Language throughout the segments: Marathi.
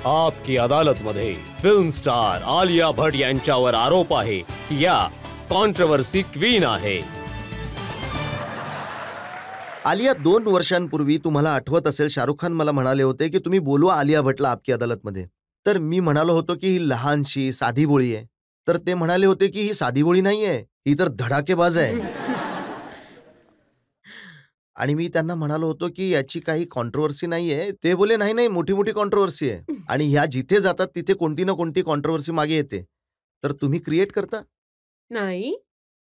आपकी अदालतमध्ये फिल्म स्टार आलिया भट यांच्यावर आरोप आहे की या कॉन्ट्रोवर्सी क्वीन आहे. आलिया, 2 वर्षांपूर्वी तुम्हाला आठवत असेल शाहरुख खान मला म्हणाले होते की तुम्ही बोलवा आलिया भटला आपकी अदालतमध्ये. तर मी म्हणालो होतो की ही लहानशी साधी बोळी आहे. तर ते म्हणाले होते की ही साधी बोळी नाहीये, ही तर धडाकेबाज आहे. आणि मी त्यांना म्हणालो होतो की याची काही कॉन्ट्रोवर्सी नाहीये. ते बोले नाही नाही, मोठी मोठी कॉन्ट्रोवर्सी आहे. आणि ह्या जिथे जातात तिथे कोणती ना कोणती कॉन्ट्रोवर्सी मागे येते. तर तुम्ही क्रिएट करता? नाही,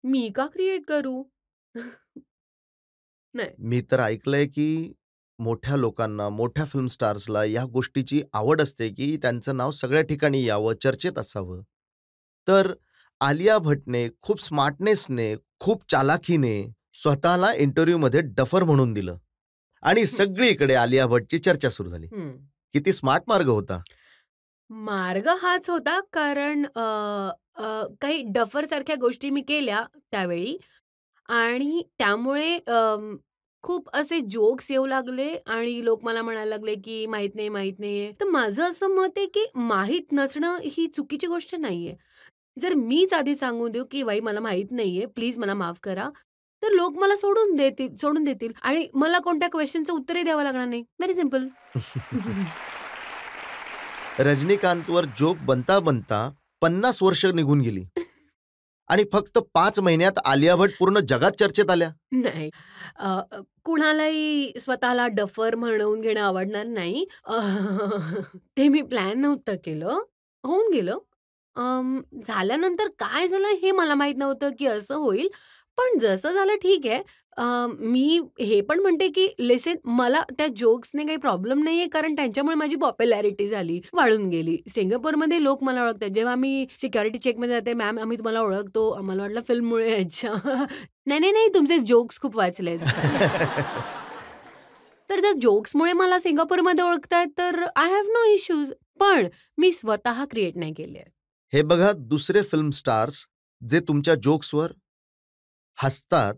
मी का क्रिएट करू? नाही. मी तर ऐकलंय की मोठ्या लोकांना, मोठ्या फिल्म स्टार्सला या गोष्टीची आवड असते की त्यांचं नाव सगळ्या ठिकाणी यावं, चर्चेत असावं. तर आलिया भटने खूप स्मार्टनेसने, खूप चालाखीने स्वतःला इंटरव्ह्यूमध्ये डफर म्हणून दिलं आणि सगळीकडे आलिया भटची चर्चा सुरू झाली. किती स्मार्ट मार्ग होता. मार्ग हाच होता कारण काही डफर सारख्या गोष्टी मी केल्या त्यावेळी आणि त्यामुळे खूप असे जोक्स येऊ लागले आणि लोक मला म्हणायला लागले की माहित नाही, माहित नाहीये. तर माझं असं मत आहे की माहित नसणं ही चुकीची गोष्ट नाहीये. जर मीच आधी सांगून देऊ की बाई मला माहित नाहीये, प्लीज मला माफ करा, तर लोक मला सोडून देतील आणि मला कोणत्या क्वेश्चनचं उत्तरही द्यावं लागणार नाही. Very simple. रजनीकांतवर जोक बनता बनता 50 वर्ष निघून गेली आणि फक्त 5 महिन्यात आलिया भट पूर्ण जगात चर्चेत आल्या. नाही. कुणालाही स्वतःला डफर म्हणवून घेणं आवडणार नाही. ते मी प्लॅन नव्हतं केलं. होऊन गेलं. झाल्यानंतर काय झालं हे मला माहीत नव्हतं, की असं होईल. पण जसं झालं ठीक आहे. मी हे पण म्हणते, की लिसन मला त्या जोक्सने काही प्रॉब्लेम नाहीये, कारण त्यांच्यामुळे माझी पॉप्युलॅरिटी झाली, वाढून गेली. सिंगापूरमध्ये लोक मला ओळखतात. जेव्हा मी सिक्युरिटी चेकमध्ये जाते, "मॅम, आम्ही तुम्हाला ओळखतो." आम्हाला वाटलं फिल्ममुळे. अच्छा. नाही, नाही, नाही. तुमचे जोक्स खूप वाचलेत. तर जर जोक्समुळे मला सिंगापूरमध्ये ओळखतायत, तर आय हॅव नो इश्यूज. पण मी स्वतः क्रिएट नाही केले. हे बघा, दुसरे फिल्म स्टार्स जे तुमच्या जोक्सवर हसतात,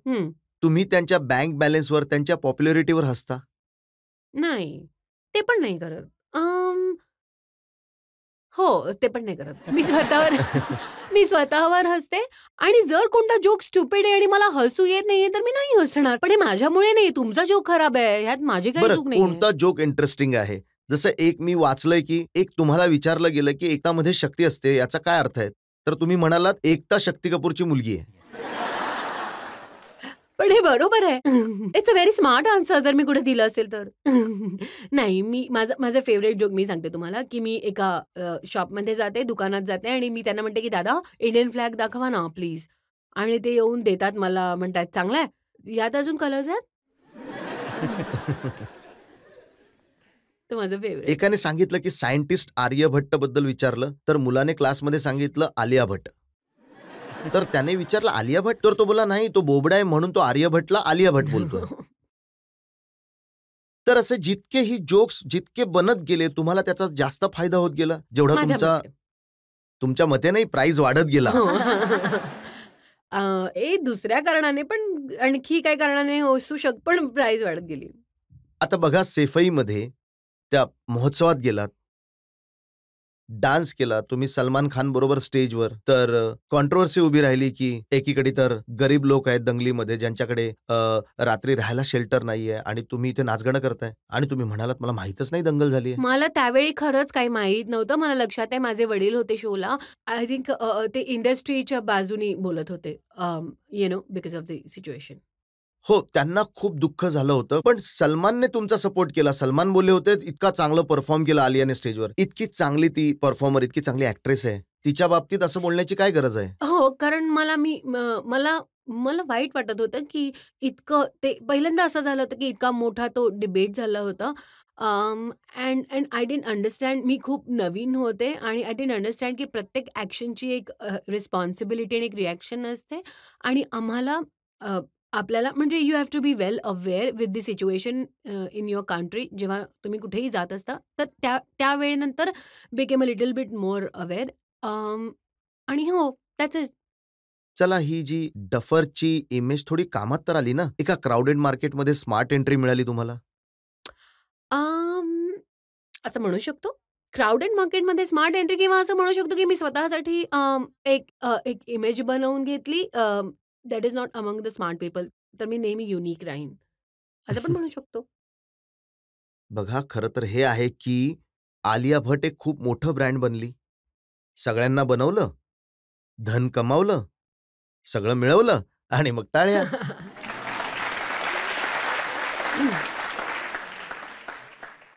तुम्ही त्यांच्या बँक बॅलन्सवर, त्यांच्या पॉप्युलॅरिटीवर हसता. नाही, ते पण नाही करत. हो, ते पण नाही करत. मी स्वतःवर हसते आणि जर कोणता जोक स्टुपिड आहे आणि मला हसू येत नाहीये, तर मी नाही हसणार. पण हे माझ्यामुळे नाही, तुमचा जोक खराब आहे. ह्यात माझी काही चूक नाहीये. कोणता जोक इंटरेस्टिंग आहे? जसं एक मी वाचलंय की एक तुम्हाला विचारलं गेलं की एकतामध्ये शक्ती असते, याचा काय अर्थ आहे? तर तुम्ही म्हणालात, एकता शक्ती कपूरची मुलगी आहे. पण हे बरोबर आहे. It's a very smart answer जर मी कुठे दिलं असेल तर. नाही, मी माझं फेव्हरेट जोक मी सांगते तुम्हाला, की मी एका शॉपमध्ये जाते, दुकानात जाते आणि मी त्यांना म्हणते, की "दादा, इंडियन फ्लॅग दाखवा ना प्लीज." आणि ते येऊन देतात मला, म्हणतात, "चांगला आहे? यात अजून कलर्स आहेत?" ते माझं फेव्हरेट. एकाने सांगितलं की सायंटिस्ट आर्यभट्टबद्दल विचारलं, तर मुलाने क्लासमध्ये सांगितलं आलिया भट्ट. तर त्याने विचारलं आलिया भट्ट, तर तो बोला नाही, तो बोबडा आहे म्हणून तो आर्यभट्टला आलिया भट्ट बोलतोय. तर असे जितके ही जोक्स जितके बनत गेले, तुम्हाला त्याचा जास्त फायदा होत गेला, जेवढा तुमच्या मते नाही, प्राइस वाढत गेला. दुसऱ्या कारणाने पण आणखी काही कारणाने असू शकतं, पण प्राइस वाढत गेली. आता बघा, सेफईमध्ये त्या महोत्सवात गेलात, डान्स केला तुम्ही सलमान खान बरोबर स्टेजवर, तर कॉन्ट्रोवर्सी उभी राहिली की एकीकडे तर गरीब लोक आहेत दंगलीमध्ये, ज्यांच्याकडे रात्री राहायला शेल्टर नाहीये आणि तुम्ही इथे नाचगाणं करताय आणि तुम्ही म्हणालात मला माहीतच नाही दंगल झाली आहे. मला त्यावेळी खरंच काही माहीत नव्हतं. मला लक्षात आहे माझे वडील होते शोला. आय थिंक ते इंडस्ट्रीच्या बाजूनी बोलत होते. Because of the situation. हो, त्यांना खूप दुःख झालं होतं, पण सलमानने तुमचा सपोर्ट केला. सलमान बोलले होते, इतका चांगलं परफॉर्म केला आलियाने स्टेजवर. इतकी चांगली ती परफॉर्मर, इतकी चांगली ॲक्ट्रेस आहे. तिच्या बाबतीत असं बोलण्याची काय गरज आहे? हो, कारण मला वाईट वाटत होतं, की इतकं ते पहिल्यांदा असं झालं होतं, की इतका मोठा तो डिबेट झाला होता. And I didn't understand. मी खूप नवीन होते आणि आय डिडंट अंडरस्टँड, की प्रत्येक ॲक्शनची एक रिस्पॉन्सिबिलिटी आणि एक रिॲक्शन असते आणि आम्हाला आपल्याला म्हणजे you have to be well aware with the situation in your country. जेव्हा तुम्ही कुठेही जात असता, तर त्या वेळेनंतर became a little bit more aware. आणि हो, दॅट्स इट. चला, ही जी डफरची इमेज थोडी कामात तर आली ना? एका क्राउडेड मार्केटमध्ये स्मार्ट एंट्री मिळाली तुम्हाला. अं, असं म्हणू शकतो. क्राउडेड मार्केटमध्ये स्मार्ट एंट्री किंवा असं म्हणू शकतो, की मी स्वतःसाठी एक इमेज बनवून घेतली. That is not among the smart people. तर मी नेहमी युनिक राहीन. असं पण म्हणू शकतो. बघा, खरं तर हे आहे, की आलिया भट एक खूप मोठं ब्रँड बनली. सगळ्यांना बनवलं, धन कमावलं, सगळं मिळवलं आणि मग टाळ्या.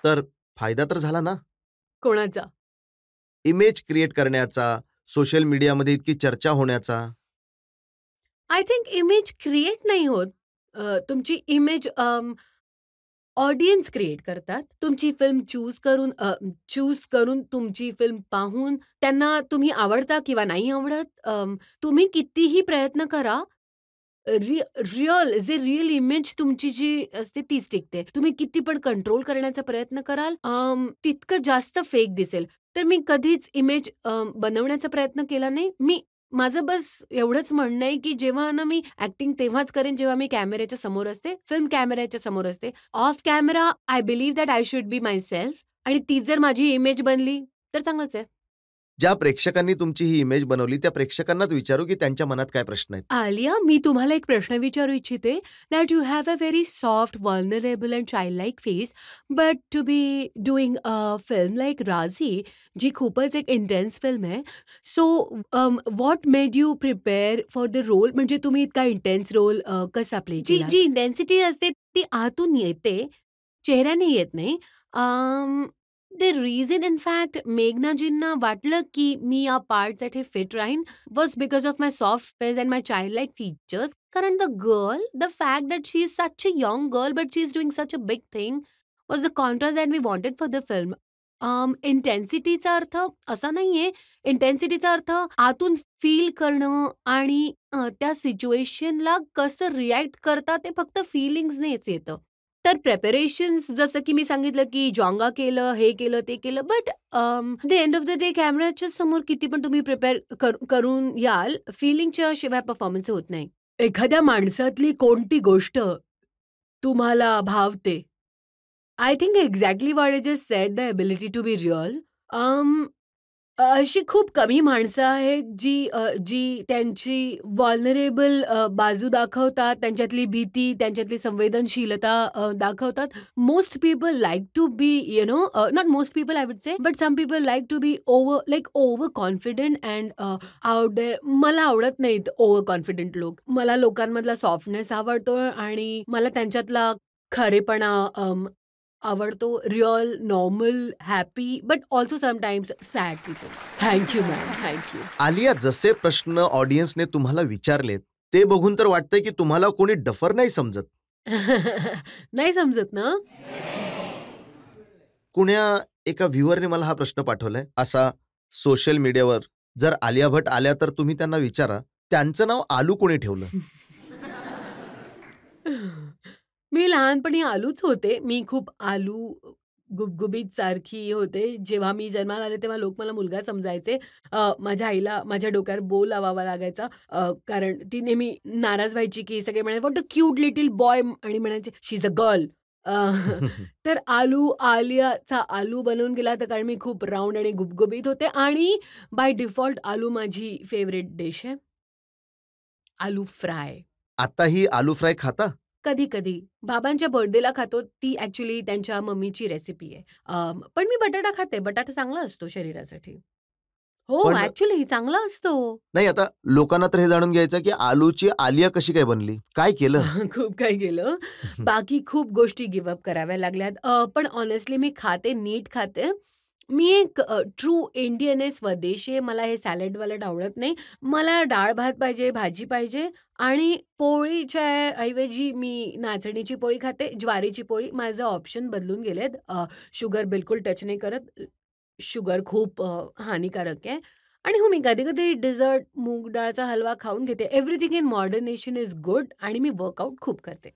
तर फायदा तर झाला ना? कोणाचा? इमेज क्रिएट करण्याचा, सोशल मीडियामध्ये इतकी चर्चा होण्याचा. आय थिंक इमेज क्रिएट नाही होत. तुमची इमेज ऑडियन्स क्रिएट करतात. तुमची फिल्म चूज करून तुमची फिल्म पाहून त्यांना तुम्ही आवडता किंवा नाही आवडत. तुम्ही कितीही प्रयत्न करा, रिअल इमेज तुमची जी असते तीच टिकते. तुम्ही किती पण कंट्रोल करण्याचा प्रयत्न कराल, तितकं जास्त फेक दिसेल. तर मी कधीच इमेज बनवण्याचा प्रयत्न केला नाही. माझं बस एवढंच म्हणणं आहे, की जेव्हा ना मी ॲक्टिंग तेव्हाच करेन, जेव्हा मी कॅमेऱ्याच्या समोर असते, फिल्म कॅमेऱ्याच्या समोर असते. Off camera I believe that I should be myself आणि तीच जर माझी इमेज बनली, तर चांगलंच आहे. ज्या प्रेक्षकांनी तुमची ही इमेज बनवली, त्या प्रेक्षकांनाच विचारू, की त्यांच्या मनात काय प्रश्न आहेत. आलिया, मी तुम्हाला एक प्रश्न विचारू इच्छिते. That you have a very soft, vulnerable and child like face, but to be doing a film like Raazi, जी खूपच एक इंटेन्स फिल्म आहे. So what made you prepare for the role? म्हणजे तुम्ही इतका इंटेन्स रोल कसा प्ले केला? जी इंटेन्सिटी असते ती आतून येते, चेहऱ्याने येत नाही. द रिझन इन फॅक्ट मेघनाजींना वाटलं की मी या पार्टसाठी फिट राहीन was because of my soft face and my childlike features. Karan, the fact that she is such a young girl, but she is doing such a big thing, was the contrast that we wanted for the film. इंटेन्सिटीचा अर्थ असा नाहीये. इंटेन्सिटीचा अर्थ आतून फील करणं आणि त्या सिच्युएशनला कसं रिॲक्ट करता ते फक्त फिलिंग्सनेच येतं. तर प्रिपरेशन्स जसं की मी सांगितलं की जॉंगा केलं, हे केलं, ते केलं. But the end of the day कॅमेराच्या समोर किती पण तुम्ही प्रिपेअर करून याल, फिलिंगच्या शिवाय परफॉर्मन्स होत नाही. एखाद्या माणसातली कोणती गोष्ट तुम्हाला भावते? I think exactly what I just said, the ability to be real. अशी खूप कमी माणसं आहेत जी त्यांची व्हल्नरेबल बाजू दाखवतात, त्यांच्यातली भीती, त्यांच्यातली संवेदनशीलता दाखवतात. Most people like to be not most people I would say, but some people like to be over confident and out there. मला आवडत नाहीत ओव्हर कॉन्फिडंट लोक. मला लोकांमधला सॉफ्टनेस आवडतो आणि मला त्यांच्यातला खरेपणा आवडतो. Real, normal, happy, but also sometimes sad people. Thank you ma'am, thank you. Alia, जसे प्रश्न ऑडियन्सने तुम्हाला विचारलेत, ते बघून तर वाटतंय, की तुम्हाला कोणी डफर नाही समजत. नाही समजत ना? कुण्या एका व्ह्युअरने मला हा प्रश्न पाठवलाय असा सोशल मीडियावर, जर आलिया भट आल्या तर तुम्ही त्यांना विचारा, त्यांचं नाव आलू कोणी ठेवलं? मी लहानपणी आलूच होते. मी खूप आलू गुबगुबीत सारखी होते. जेव्हा मी जन्माला आले तेव्हा लोक मला मुलगा समजायचे. माझ्या आईला माझ्या डोक्यावर बो लावावा लागायचा. कारण ती नेहमी नाराज व्हायची, की सगळे म्हणायचे, "what a cute little boy" आणि म्हणायचे, "शी इज अ गर्ल." तर आलियाचा आलू बनून गेला तर कारण मी खूप राउंड आणि गुबगुबीत होते आणि बाय डिफॉल्ट आलू माझी फेव्हरेट डिश आहे. आलू फ्राय. आताही आलू फ्राय खाता? कधी-कधी. बाबांच्या बर्थडेला खातो. ती ॲक्चुअली त्यांच्या मम्मीची रेसिपी आहे. पण मी बटाटा खाते. बटाटा चांगला असतो शरीरासाठी. हो, पण ॲक्चुअली चांगला असतो. नाही, आता लोकांना तर हे जाणून घ्यायचं की आलूची आलिया कशी काय बनली? काय केलं? खूप काही केलं. बाकी खूप गोष्टी गिव्ह अप कराव्या लागल्यात. पण हॉनेस्टली मी खाते, नीट खाते. मी एक ट्रू इंडियन आहे, स्वदेशी आहे. मला हे सॅलड-वॅलड आवडत नाही. मला डाळ-भात पाहिजे, भाजी पाहिजे आणि पोळीच्या ऐवजी मी नाचणीची पोळी खाते, ज्वारीची पोळी. माझं ऑप्शन बदलून गेलेत. शुगर बिलकुल टच नाही करत. शुगर खूप हानिकारक आहे. आणि हो, मी कधी-कधी डिझर्ट, मूग डाळचा हलवा खाऊन घेते. एव्हरीथिंग इन मॉडर्नेशन इज गुड आणि मी वर्कआउट खूप करते.